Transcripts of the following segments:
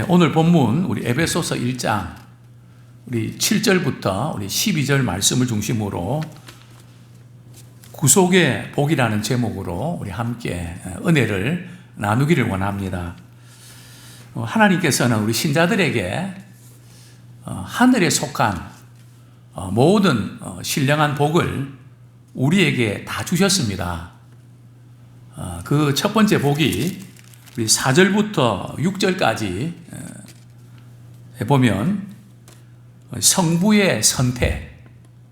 오늘 본문 우리 에베소서 1장 우리 7절부터 우리 12절 말씀을 중심으로 구속의 복이라는 제목으로 우리 함께 은혜를 나누기를 원합니다. 하나님께서는 우리 신자들에게 하늘에 속한 모든 신령한 복을 우리에게 다 주셨습니다. 그 첫 번째 복이 우리 4절부터 6절까지 보면 성부의 선택,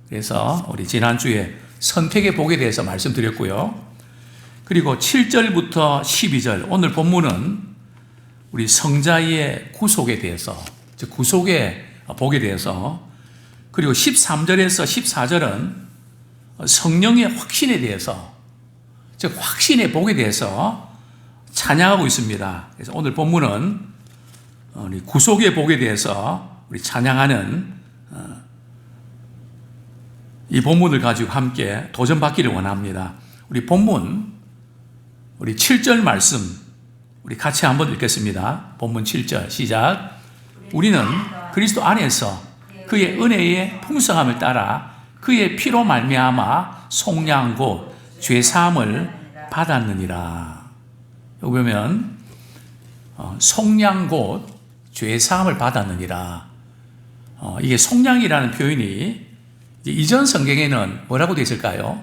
그래서 우리 지난주에 선택의 복에 대해서 말씀드렸고요. 그리고 7절부터 12절 오늘 본문은 우리 성자의 구속에 대해서, 즉 구속의 복에 대해서, 그리고 13절에서 14절은 성령의 확신에 대해서, 즉 확신의 복에 대해서 찬양하고 있습니다. 그래서 오늘 본문은 우리 구속의 복에 대해서 우리 찬양하는 이 본문을 가지고 함께 도전받기를 원합니다. 우리 본문 우리 7절 말씀 우리 같이 한번 읽겠습니다. 본문 7절 시작. 우리는 그리스도 안에서 그의 은혜의 풍성함을 따라 그의 피로 말미암아 속량 곧 죄사함을 받았느니라. 여기 보면 속량 곧 죄사함을 받았느니라. 이게 속량이라는 표현이 이전 성경에는 뭐라고 되어 있을까요?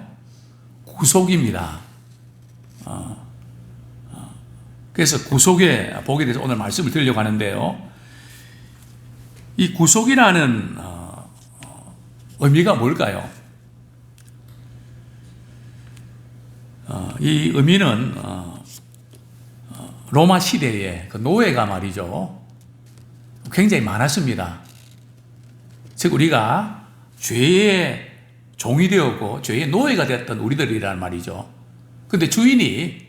구속입니다. 그래서 구속의 복에 대해서 오늘 말씀을 드리려고 하는데요. 이 구속이라는 의미가 뭘까요? 이 의미는 로마 시대에 그 노예가 말이죠, 굉장히 많았습니다. 즉 우리가 죄의 종이 되었고 죄의 노예가 되었던 우리들이란 말이죠. 그런데 주인이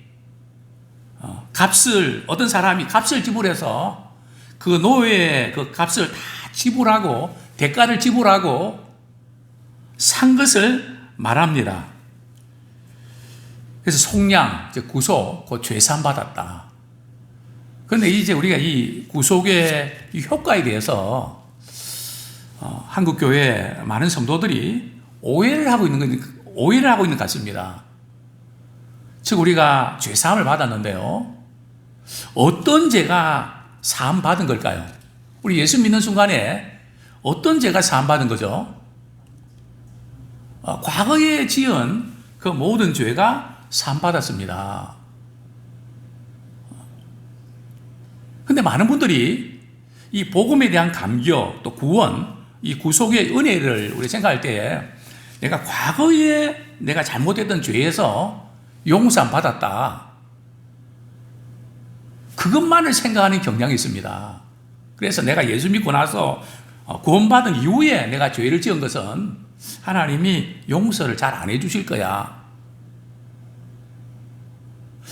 어떤 사람이 값을 지불해서 그 노예의 그 값을 다 지불하고 대가를 지불하고 산 것을 말합니다. 그래서 속량, 즉 구속, 그 죄사함 받았다. 그런데 이제 우리가 이 구속의 이 효과에 대해서 한국 교회 많은 성도들이 오해를 하고 있는 것 같습니다. 즉 우리가 죄사함을 받았는데요, 어떤 죄가 사함 받은 걸까요? 우리 예수 믿는 순간에 어떤 죄가 사함 받은 거죠? 과거에 지은 그 모든 죄가 사함 받았습니다. 근데 많은 분들이 이 복음에 대한 감격, 또 구원, 이 구속의 은혜를 우리 생각할 때에 내가 과거에 내가 잘못했던 죄에서 용서함 받았다, 그것만을 생각하는 경향이 있습니다. 그래서 내가 예수 믿고 나서 구원받은 이후에 내가 죄를 지은 것은 하나님이 용서를 잘 안 해주실 거야,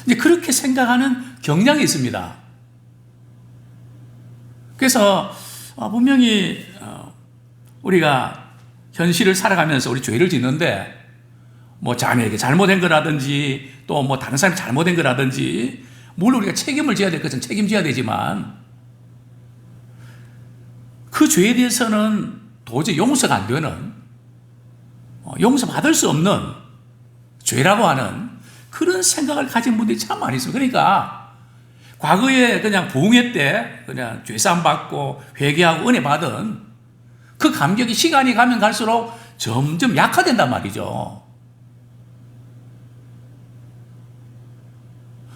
이제 그렇게 생각하는 경향이 있습니다. 그래서 분명히 우리가 현실을 살아가면서 우리 죄를 짓는데 뭐 자녀에게 잘못된 거라든지 또 뭐 다른 사람이 잘못된 거라든지, 물론 우리가 책임을 져야 될 것은 책임져야 되지만 그 죄에 대해서는 도저히 용서가 안 되는, 용서받을 수 없는 죄라고 하는 그런 생각을 가진 분들이 참 많이 있어요. 그러니까 과거에 그냥 부흥회 때 그냥 죄사함 받고 회개하고 은혜 받은 그 감격이 시간이 가면 갈수록 점점 약화된단 말이죠.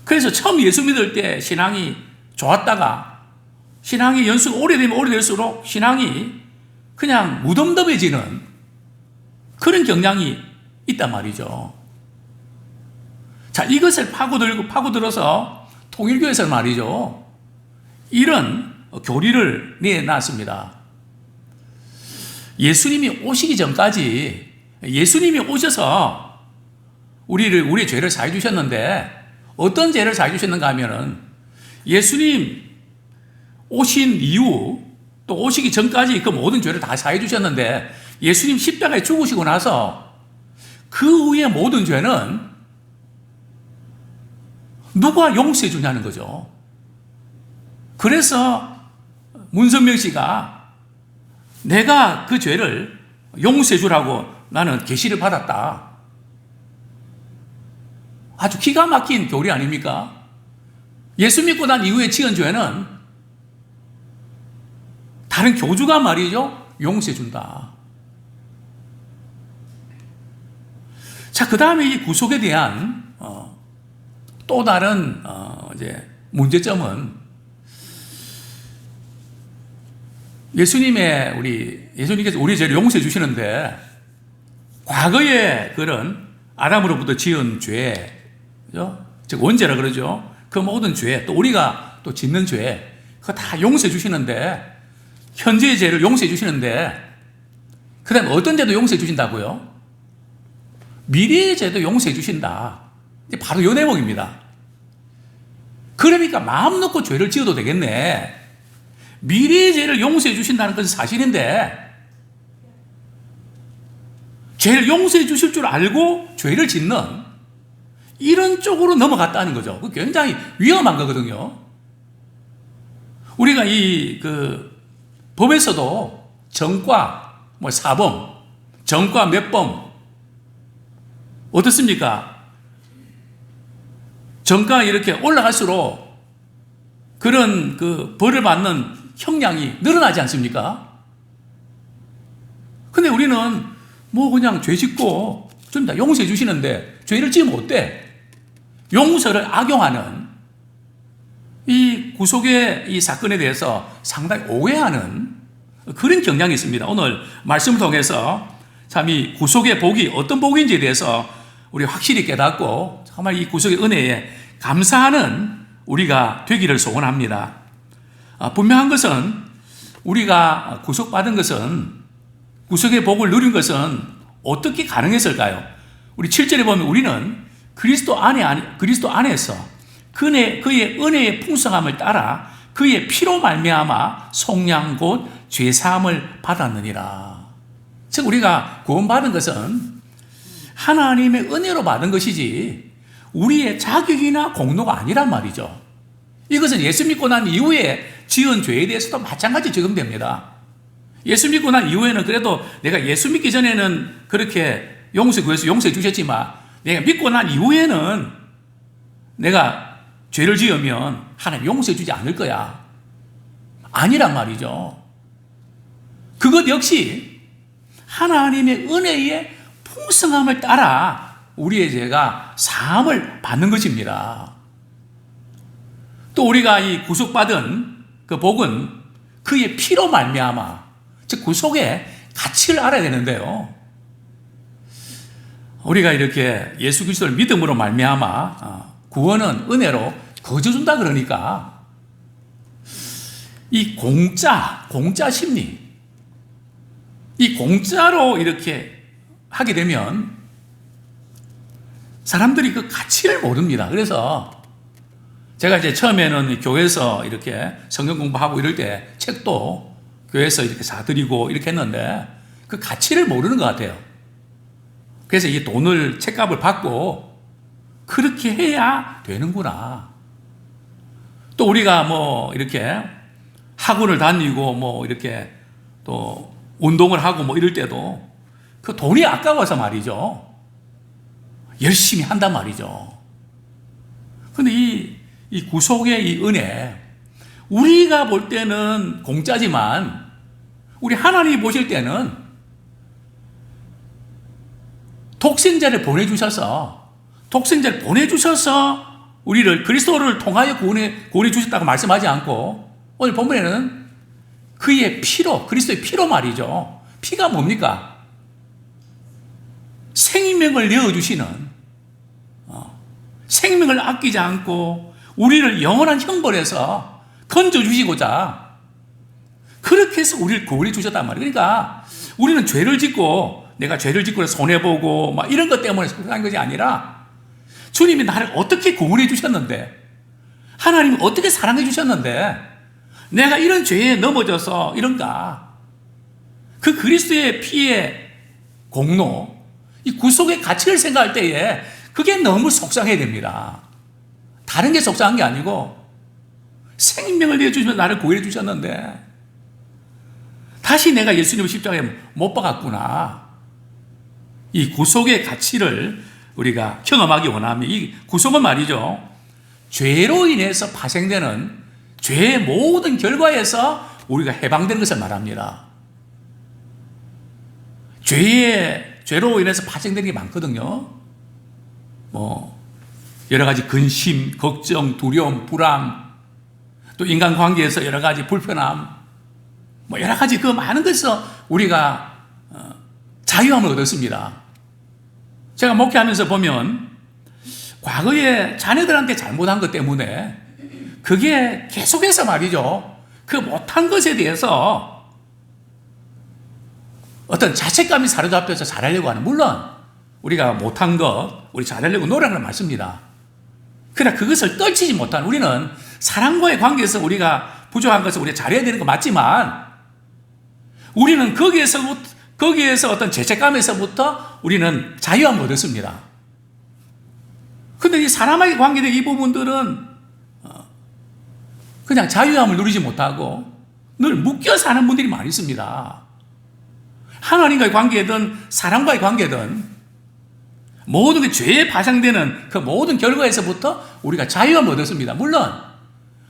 그래서 처음 예수 믿을 때 신앙이 좋았다가 신앙의 연수가 오래되면 오래될수록 신앙이 그냥 무덤덤해지는 그런 경향이 있단 말이죠. 자, 이것을 파고들어서 통일교에서 말이죠, 이런 교리를 내놨습니다. 예수님이 오시기 전까지, 예수님이 오셔서 우리의 죄를 사해 주셨는데 어떤 죄를 사해 주셨는가 하면은 예수님 오신 이후 또 오시기 전까지 그 모든 죄를 다 사해 주셨는데 예수님 십자가에 죽으시고 나서 그 후의 모든 죄는 누가 용서해 주냐는 거죠. 그래서 문선명 씨가 내가 그 죄를 용서해 주라고 나는 계시를 받았다. 아주 기가 막힌 교리 아닙니까? 예수 믿고 난 이후에 지은 죄는 다른 교주가 말이죠, 용서해 준다. 자, 그 다음에 이 구속에 대한 또 다른 이제 문제점은 예수님께서 우리 죄를 용서해 주시는데 과거에 그런 아담으로부터 지은 죄, 즉 원죄라 그러죠. 그 모든 죄, 또 우리가 또 짓는 죄, 그거 다 용서해 주시는데 현재의 죄를 용서해 주시는데 그 다음에 어떤 죄도 용서해 주신다고요? 미래의 죄도 용서해 주신다. 바로 이 대목입니다. 그러니까 마음 놓고 죄를 지어도 되겠네. 미래의 죄를 용서해 주신다는 것은 사실인데 죄를 용서해 주실 줄 알고 죄를 짓는 이런 쪽으로 넘어갔다는 거죠. 굉장히 위험한 거거든요. 우리가 법에서도 정과, 사범, 정과 몇 범, 어떻습니까? 정가 이렇게 올라갈수록 그런 벌을 받는 형량이 늘어나지 않습니까? 근데 우리는 그냥 죄 짓고 좀 다 용서해 주시는데 죄를 지으면 어때? 용서를 악용하는 이 구속의 이 사건에 대해서 상당히 오해하는 그런 경향이 있습니다. 오늘 말씀을 통해서 참 이 구속의 복이 어떤 복인지에 대해서 우리 확실히 깨닫고 정말 이 구속의 은혜에 감사하는 우리가 되기를 소원합니다. 분명한 것은 우리가 구속받은 것은, 구속의 복을 누린 것은 어떻게 가능했을까요? 우리 7절에 보면 우리는 그리스도 안에서 그의 은혜의 풍성함을 따라 그의 피로 말미암아 속량 곧 죄사함을 받았느니라. 즉 우리가 구원받은 것은 하나님의 은혜로 받은 것이지 우리의 자격이나 공로가 아니란 말이죠. 이것은 예수 믿고 난 이후에 지은 죄에 대해서도 마찬가지 적용됩니다. 예수 믿고 난 이후에는 그래도 내가 예수 믿기 전에는 그렇게 용서 구해서 용서해 주셨지만 내가 믿고 난 이후에는 내가 죄를 지으면 하나님 용서해 주지 않을 거야. 아니란 말이죠. 그것 역시 하나님의 은혜의 풍성함을 따라 우리의 죄가 사함을 받는 것입니다. 또 우리가 이 구속받은 그 복은 그의 피로 말미암아, 즉 구속의 가치를 알아야 되는데요. 우리가 이렇게 예수 그리스도를 믿음으로 말미암아 구원은 은혜로 거저준다 그러니까 이 공짜 심리, 이 공짜로 이렇게 하게 되면 사람들이 그 가치를 모릅니다. 그래서 제가 이제 처음에는 교회에서 이렇게 성경 공부하고 이럴 때 책도 교회에서 이렇게 사드리고 이렇게 했는데 그 가치를 모르는 것 같아요. 그래서 이 돈을, 책값을 받고 그렇게 해야 되는구나. 또 우리가 이렇게 학원을 다니고 이렇게 또 운동을 하고 이럴 때도 그 돈이 아까워서 말이죠. 열심히 한단 말이죠. 근데 이 구속의 이 은혜, 우리가 볼 때는 공짜지만 우리 하나님이 보실 때는 독생자를 보내주셔서 우리를 그리스도를 통하여 구원해 주셨다고 말씀하지 않고 오늘 본문에는 그의 피로, 그리스도의 피로 말이죠. 피가 뭡니까? 생명을 내어주시는, 생명을 아끼지 않고 우리를 영원한 형벌에서 건져주시고자 그렇게 해서 우리를 구원해 주셨단 말이에요. 그러니까 우리는 죄를 짓고 내가 죄를 짓고 손해보고 이런 것 때문에 속상한 것이 아니라 주님이 나를 어떻게 구원해 주셨는데, 하나님이 어떻게 사랑해 주셨는데 내가 이런 죄에 넘어져서 이런가. 그 그리스도의 피의 공로, 이 구속의 가치를 생각할 때에 그게 너무 속상해야 됩니다. 다른 게 속상한 게 아니고 생명을 내어주시면 나를 구원해 주셨는데 다시 내가 예수님을 십자가에 못 박았구나. 이 구속의 가치를 우리가 경험하기 원하면 이 구속은 말이죠, 죄로 인해서 파생되는 죄의 모든 결과에서 우리가 해방되는 것을 말합니다. 죄로 인해서 파생되는 게 많거든요. 여러 가지 근심, 걱정, 두려움, 불안, 또 인간관계에서 여러 가지 불편함, 여러 가지 그 많은 것에서 우리가 자유함을 얻었습니다. 제가 목회하면서 보면 과거에 자녀들한테 잘못한 것 때문에 그게 계속해서 말이죠, 그 못한 것에 대해서 어떤 자책감이 사로잡혀서 잘하려고 하는, 물론 우리가 못한 것, 우리 잘하려고 노력하는 많습니다. 그러나 그것을 떨치지 못한, 우리는 사람과의 관계에서 우리가 부족한 것을 우리가 잘해야 되는 거 맞지만, 우리는 거기에서 어떤 죄책감에서부터 우리는 자유함을 얻었습니다. 근데 이 사람에게 관계된 이 부분들은 그냥 자유함을 누리지 못하고 늘 묶여 사는 분들이 많이 있습니다. 하나님과의 관계든 사람과의 관계든 모든 게 죄에 파생되는 그 모든 결과에서부터 우리가 자유함을 얻었습니다. 물론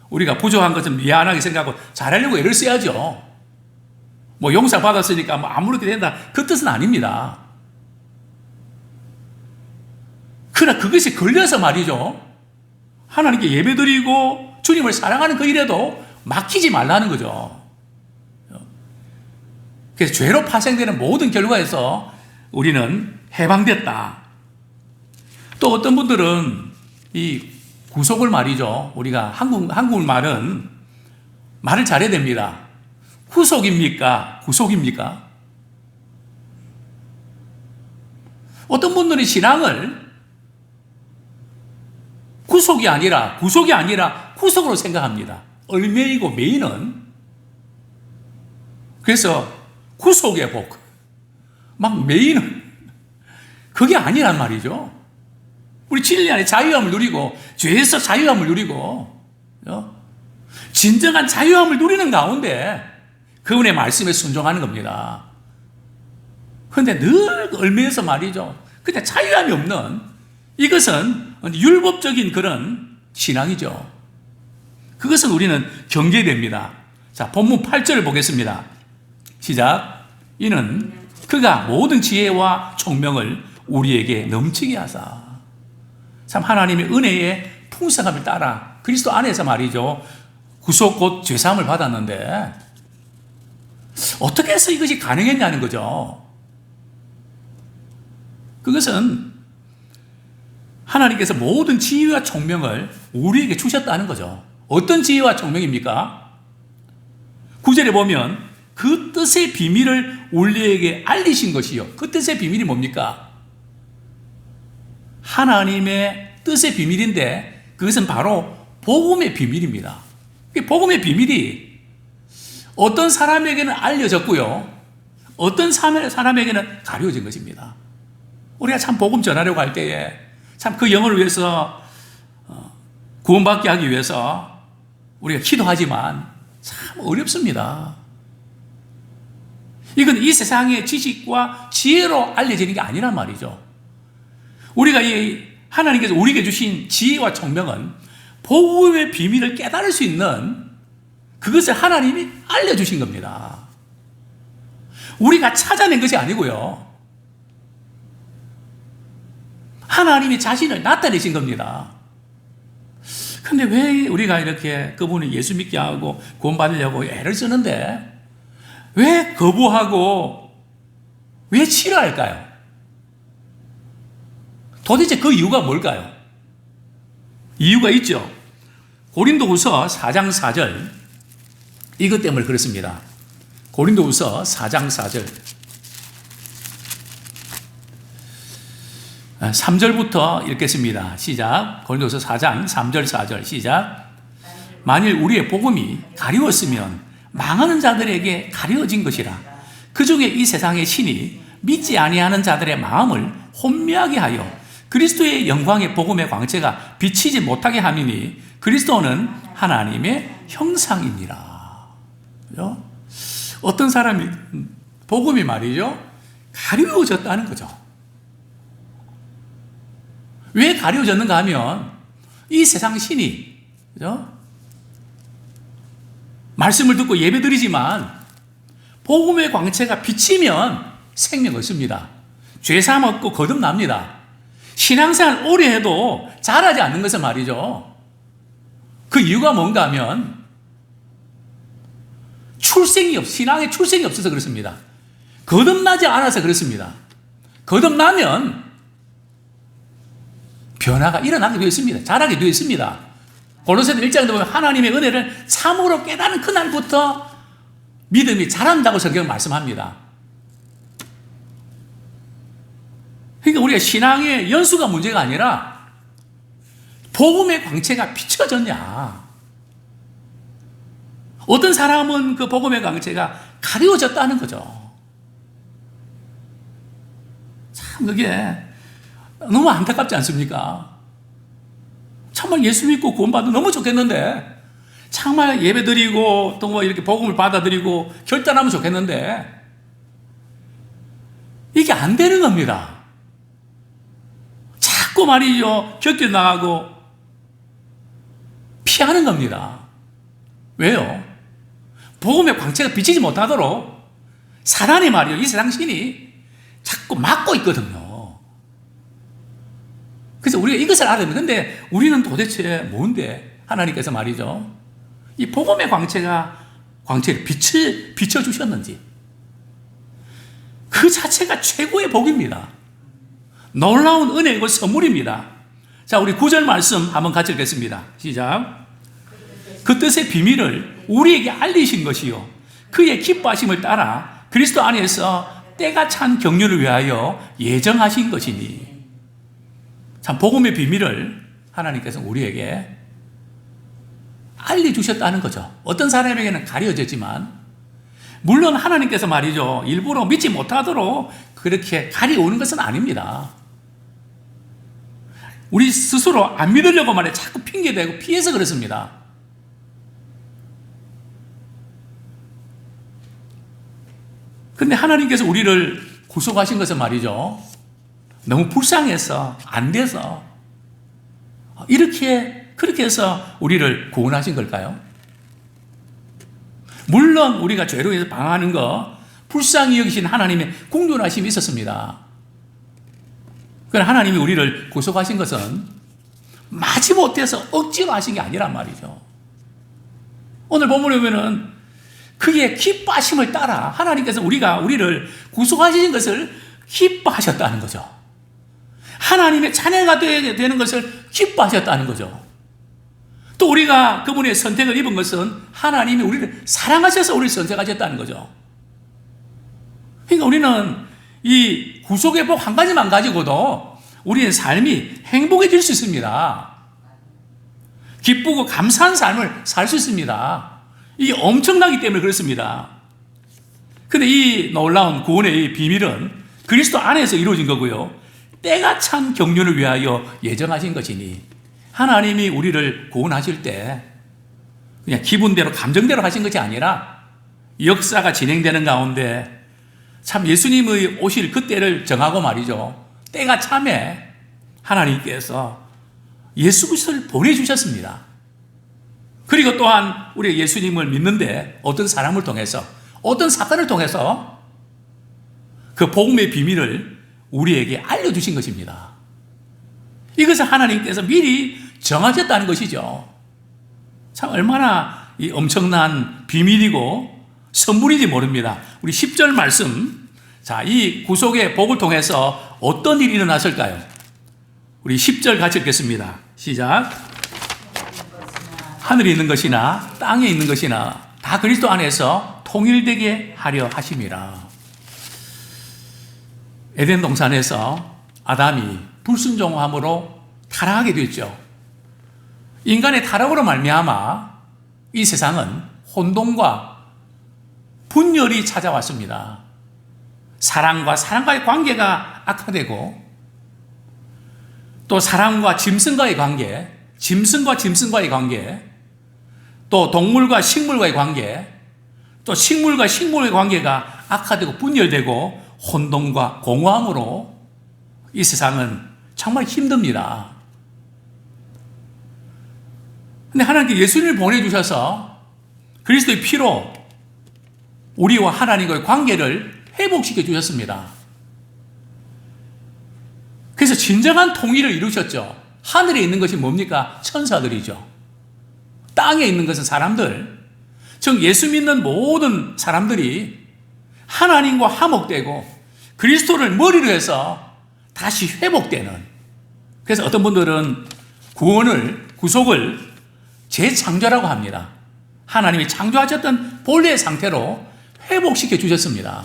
우리가 부족한 것은 미안하게 생각하고 잘하려고 애를 써야죠. 용서받았으니까 아무렇게 된다, 그 뜻은 아닙니다. 그러나 그것이 걸려서 말이죠, 하나님께 예배드리고 주님을 사랑하는 그 일에도 막히지 말라는 거죠. 그래서 죄로 파생되는 모든 결과에서 우리는 해방됐다. 또 어떤 분들은 이 구속을 말이죠, 우리가 한국 말은 말을 잘해야 됩니다. 후속입니까? 구속입니까? 어떤 분들은 신앙을 구속이 아니라 후속으로 생각합니다. 얼매이고 메이는. 그래서 구속의 복, 막 메이는 그게 아니란 말이죠. 우리 진리 안에 자유함을 누리고 죄에서 자유함을 누리고 진정한 자유함을 누리는 가운데 그분의 말씀에 순종하는 겁니다. 그런데 늘 얼매에서 말이죠, 근데 자유함이 없는, 이것은 율법적인 그런 신앙이죠. 그것은 우리는 경계됩니다. 자, 본문 8절을 보겠습니다. 시작. 이는 그가 모든 지혜와 총명을 우리에게 넘치게 하사. 참 하나님의 은혜의 풍성함을 따라 그리스도 안에서 말이죠, 구속 곧 죄사함을 받았는데 어떻게 해서 이것이 가능했냐는 거죠. 그것은 하나님께서 모든 지혜와 총명을 우리에게 주셨다는 거죠. 어떤 지혜와 총명입니까? 9절에 보면 그 뜻의 비밀을 우리에게 알리신 것이요. 그 뜻의 비밀이 뭡니까? 하나님의 뜻의 비밀인데 그것은 바로 복음의 비밀입니다. 복음의 비밀이 어떤 사람에게는 알려졌고요, 어떤 사람에게는 가려진 것입니다. 우리가 참 복음 전하려고 할 때에 참 그 영혼을 위해서 구원받게 하기 위해서 우리가 기도하지만 참 어렵습니다. 이건 이 세상의 지식과 지혜로 알려지는 게 아니란 말이죠. 우리가 하나님께서 우리에게 주신 지혜와 총명은 복음의 비밀을 깨달을 수 있는 그것을 하나님이 알려주신 겁니다. 우리가 찾아낸 것이 아니고요, 하나님이 자신을 나타내신 겁니다. 근데 왜 우리가 이렇게 그분을 예수 믿게 하고 구원받으려고 애를 쓰는데 왜 거부하고 왜 싫어할까요? 도대체 그 이유가 뭘까요? 이유가 있죠. 고린도후서 4장 4절, 이것 때문에 그렇습니다. 고린도후서 4장 4절 3절부터 읽겠습니다. 시작. 고린도서 4장 3절 4절 시작. 만일 우리의 복음이 가리웠으면 망하는 자들에게 가려진 것이라. 그 중에 이 세상의 신이 믿지 아니하는 자들의 마음을 혼미하게 하여 그리스도의 영광의 복음의 광채가 비치지 못하게 함이니 그리스도는 하나님의 형상이니라. 그죠? 어떤 사람이 복음이 말이죠, 가려워졌다는 거죠. 왜 가려워졌는가 하면 이 세상 신이, 그죠? 말씀을 듣고 예배드리지만 복음의 광채가 비치면 생명 얻습니다. 죄사함 얻고 거듭납니다. 신앙생활 오래 해도 자라지 않는 것은 말이죠, 그 이유가 뭔가 하면 신앙에 출생이 없어서 그렇습니다. 거듭나지 않아서 그렇습니다. 거듭나면 변화가 일어나게 되어 있습니다. 자라게 되어 있습니다. 고린도서 1장에 보면 하나님의 은혜를 참으로 깨닫는 그날부터 믿음이 자란다고 성경은 말씀합니다. 그러니까 우리가 신앙의 연수가 문제가 아니라 복음의 광채가 비춰졌냐. 어떤 사람은 그 복음의 광채가 가려워졌다는 거죠. 참 그게 너무 안타깝지 않습니까? 정말 예수 믿고 구원받으면 너무 좋겠는데, 정말 예배드리고 또 뭐 이렇게 복음을 받아들이고 결단하면 좋겠는데 이게 안 되는 겁니다. 자꾸 말이죠, 겪여나가고 피하는 겁니다. 왜요? 복음의 광채가 비치지 못하도록 사단이 말이요, 이 세상 신이 자꾸 막고 있거든요. 그래서 우리가 이것을 알아야 됩니다. 근데 우리는 도대체 뭔데 하나님께서 말이죠, 이 복음의 광채를 비춰주셨는지, 그 자체가 최고의 복입니다. 놀라운 은혜이고 선물입니다. 자, 우리 9절 말씀 한번 같이 읽겠습니다. 시작. 그 뜻의 비밀을 우리에게 알리신 것이요, 그의 기뻐하심을 따라 그리스도 안에서 때가 찬 경륜을 위하여 예정하신 것이니. 참, 복음의 비밀을 하나님께서 우리에게 알려주셨다는 거죠. 어떤 사람에게는 가려졌지만, 물론 하나님께서 말이죠, 일부러 믿지 못하도록 그렇게 가려오는 것은 아닙니다. 우리 스스로 안 믿으려고 말해 자꾸 핑계대고 피해서 그렇습니다. 그런데 하나님께서 우리를 구속하신 것은 말이죠, 너무 불쌍해서 안 돼서 그렇게 해서 우리를 구원하신 걸까요? 물론 우리가 죄로 인해서 방황하는 거 불쌍히 여기신 하나님의 공존하심이 있었습니다. 그러나 하나님이 우리를 구속하신 것은 마지못해서 억지로 하신 게 아니란 말이죠. 오늘 본문에 보면은 그의 기뻐하심을 따라 하나님께서 우리를 구속하신 것을 기뻐하셨다는 거죠. 하나님의 자녀가 되는 것을 기뻐하셨다는 거죠. 또 우리가 그분의 선택을 입은 것은 하나님이 우리를 사랑하셔서 우리를 선택하셨다는 거죠. 그러니까 우리는 이 구속의 복 한 가지만 가지고도 우리의 삶이 행복해질 수 있습니다. 기쁘고 감사한 삶을 살 수 있습니다. 이게 엄청나기 때문에 그렇습니다. 그런데 이 놀라운 구원의 이 비밀은 그리스도 안에서 이루어진 거고요, 때가 찬 경륜을 위하여 예정하신 것이니, 하나님이 우리를 구원하실 때 그냥 기분대로 감정대로 하신 것이 아니라 역사가 진행되는 가운데 참 예수님의 오실 그때를 정하고 말이죠, 때가 참에 하나님께서 예수 그리스도를 보내주셨습니다. 그리고 또한 우리가 예수님을 믿는데 어떤 사람을 통해서, 어떤 사건을 통해서 그 복음의 비밀을 우리에게 알려주신 것입니다. 이것을 하나님께서 미리 정하셨다는 것이죠. 참 얼마나 이 엄청난 비밀이고 선물인지 모릅니다. 우리 10절 말씀, 자, 이 구속의 복을 통해서 어떤 일이 일어났을까요? 우리 10절 같이 읽겠습니다. 시작. 하늘에 있는 것이나 땅에 있는 것이나 다 그리스도 안에서 통일되게 하려 하심이라. 에덴 동산에서 아담이 불순종함으로 타락하게 됐죠. 인간의 타락으로 말미암아 이 세상은 혼돈과 분열이 찾아왔습니다. 사람과의 관계가 악화되고, 또 사람과 짐승과의 관계, 짐승과 짐승과의 관계, 또 동물과 식물과의 관계, 또 식물과 식물의 관계가 악화되고 분열되고 혼돈과 공허함으로 이 세상은 정말 힘듭니다. 근데 하나님께 예수님을 보내주셔서 그리스도의 피로 우리와 하나님과의 관계를 회복시켜 주셨습니다. 그래서 진정한 통일을 이루셨죠. 하늘에 있는 것이 뭡니까? 천사들이죠. 땅에 있는 것은 사람들, 즉 예수 믿는 모든 사람들이 하나님과 화목되고 그리스도를 머리로 해서 다시 회복되는, 그래서 어떤 분들은 구속을 재창조라고 합니다. 하나님이 창조하셨던 본래의 상태로 회복시켜 주셨습니다.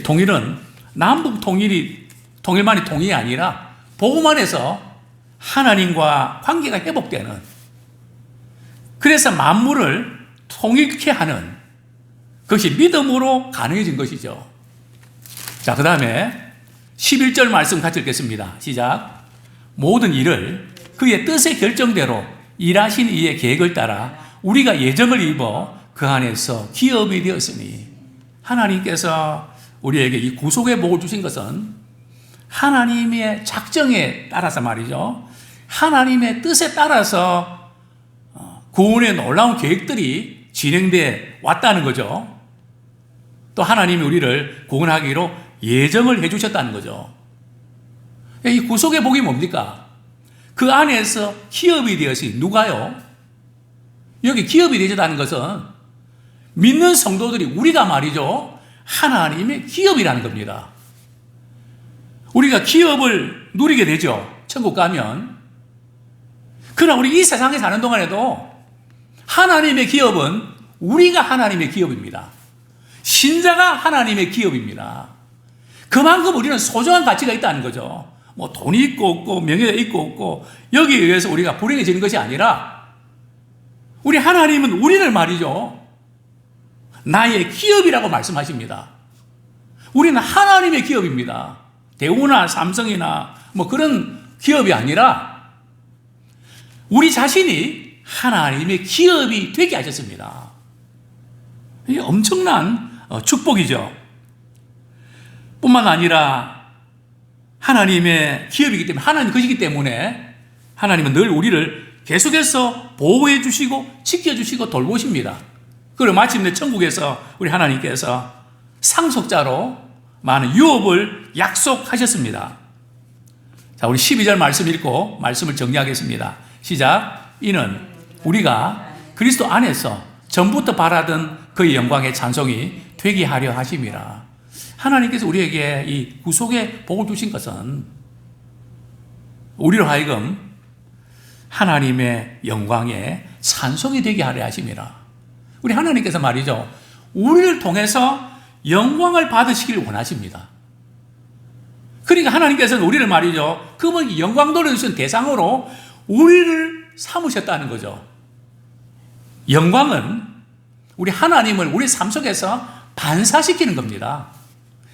통일은 남북 통일만이 통일이 아니라 복음 안에서 하나님과 관계가 회복되는, 그래서 만물을 통일케 하는 그것이 믿음으로 가능해진 것이죠. 자, 그 다음에 11절 말씀 같이 읽겠습니다. 시작. 모든 일을 그의 뜻의 결정대로 일하신 이의 계획을 따라 우리가 예정을 입어 그 안에서 기업이 되었으니, 하나님께서 우리에게 이 구속의 복을 주신 것은 하나님의 작정에 따라서 말이죠. 하나님의 뜻에 따라서 구원의 놀라운 계획들이 진행돼 왔다는 거죠. 또 하나님이 우리를 구원하기로 예정을 해주셨다는 거죠. 이 구속의 복이 뭡니까? 그 안에서 기업이 되었으니, 누가요? 여기 기업이 되었다는 것은 믿는 성도들이, 우리가 말이죠, 하나님의 기업이라는 겁니다. 우리가 기업을 누리게 되죠. 천국 가면. 그러나 우리 이 세상에 사는 동안에도 하나님의 기업은 우리가 하나님의 기업입니다. 신자가 하나님의 기업입니다. 그만큼 우리는 소중한 가치가 있다는 거죠. 뭐 돈이 있고 없고 명예가 있고 없고 여기에 의해서 우리가 불행해지는 것이 아니라, 우리 하나님은 우리를 말이죠, 나의 기업이라고 말씀하십니다. 우리는 하나님의 기업입니다. 대우나 삼성이나 뭐 그런 기업이 아니라 우리 자신이 하나님의 기업이 되게 하셨습니다. 이게 엄청난 축복이죠. 뿐만 아니라 하나님의 기업이기 때문에, 하나님 것이기 때문에 하나님은 늘 우리를 계속해서 보호해 주시고 지켜주시고 돌보십니다. 그리고 마침내 천국에서 우리 하나님께서 상속자로 많은 유업을 약속하셨습니다. 자, 우리 12절 말씀 읽고 말씀을 정리하겠습니다. 시작. 이는 우리가 그리스도 안에서 전부터 바라던 그의 영광의 찬송이 되게 하려 하심이라. 하나님께서 우리에게 이 구속의 복을 주신 것은 우리로 하여금 하나님의 영광의 찬송이 되게 하려 하심이라. 우리 하나님께서 말이죠, 우리를 통해서 영광을 받으시기를 원하십니다. 그러니까 하나님께서는 우리를 말이죠, 그분이 영광 돌려주신 대상으로 우리를 삼으셨다는 거죠. 영광은 우리 하나님을 우리 삶 속에서 반사시키는 겁니다.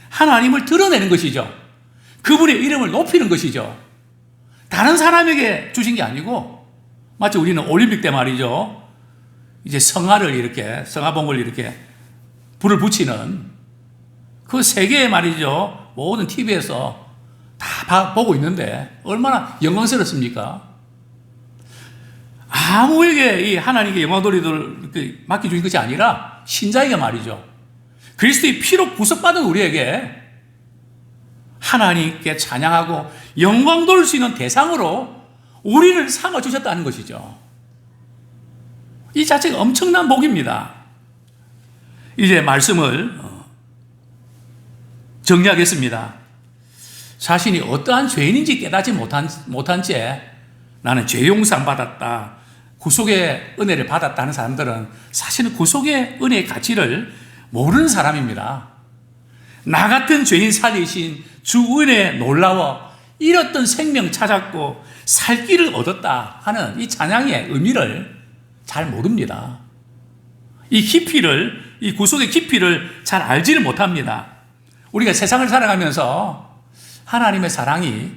하나님을 드러내는 것이죠. 그분의 이름을 높이는 것이죠. 다른 사람에게 주신 게 아니고, 마치 우리는 올림픽 때 말이죠, 이제 성화봉을 이렇게 불을 붙이는 그 세계에 말이죠, 모든 TV에서 다 보고 있는데 얼마나 영광스럽습니까? 아무에게 이 하나님께 영광 돌리도록 맡겨주신 것이 아니라 신자에게 말이죠, 그리스도의 피로 구속받은 우리에게 하나님께 찬양하고 영광 돌릴 수 있는 대상으로 우리를 삼아주셨다는 것이죠. 이 자체가 엄청난 복입니다. 이제 말씀을 정리하겠습니다. 자신이 어떠한 죄인인지 깨닫지 못한 채 나는 죄 용서를 받았다, 구속의 은혜를 받았다는 사람들은 사실은 구속의 은혜의 가치를 모르는 사람입니다. 나 같은 죄인 살리신 주 은혜에 놀라워 잃었던 생명 찾았고 살 길을 얻었다 하는 이 찬양의 의미를 잘 모릅니다. 이 구속의 깊이를 잘 알지를 못합니다. 우리가 세상을 살아가면서 하나님의 사랑이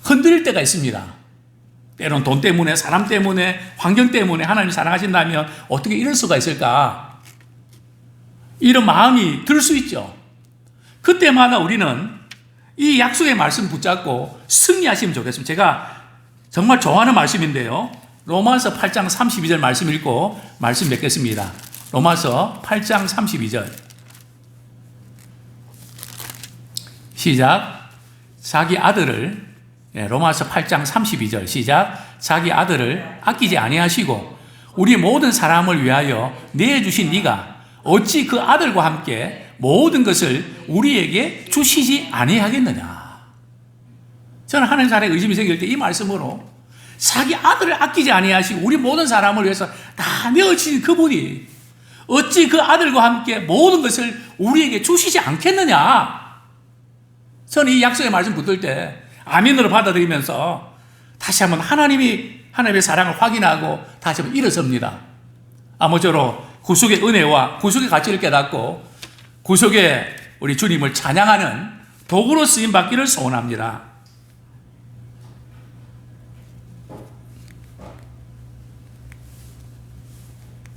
흔들릴 때가 있습니다. 때론 돈 때문에, 사람 때문에, 환경 때문에 하나님 사랑하신다면 어떻게 이럴 수가 있을까? 이런 마음이 들 수 있죠. 그때마다 우리는 이 약속의 말씀 붙잡고 승리하시면 좋겠습니다. 제가 정말 좋아하는 말씀인데요. 로마서 8장 32절 말씀 읽고 말씀 맺겠습니다. 로마서 8장 32절. 시작. 자기 아들을, 로마서 8장 32절 시작. 자기 아들을 아끼지 아니하시고 우리 모든 사람을 위하여 내주신 네가 어찌 그 아들과 함께 모든 것을 우리에게 주시지 아니하겠느냐. 저는 하나님 사랑에 의심이 생길 때 이 말씀으로 자기 아들을 아끼지 아니하시고 우리 모든 사람을 위해서 다 내어주신 그분이 어찌 그 아들과 함께 모든 것을 우리에게 주시지 않겠느냐. 저는 이 약속의 말씀 붙들 때 아멘으로 받아들이면서 다시 한번 하나님의 사랑을 확인하고 다시 한번 일어섭니다. 아무쪼록 구속의 은혜와 구속의 가치를 깨닫고 구속의 우리 주님을 찬양하는 도구로 쓰임 받기를 소원합니다.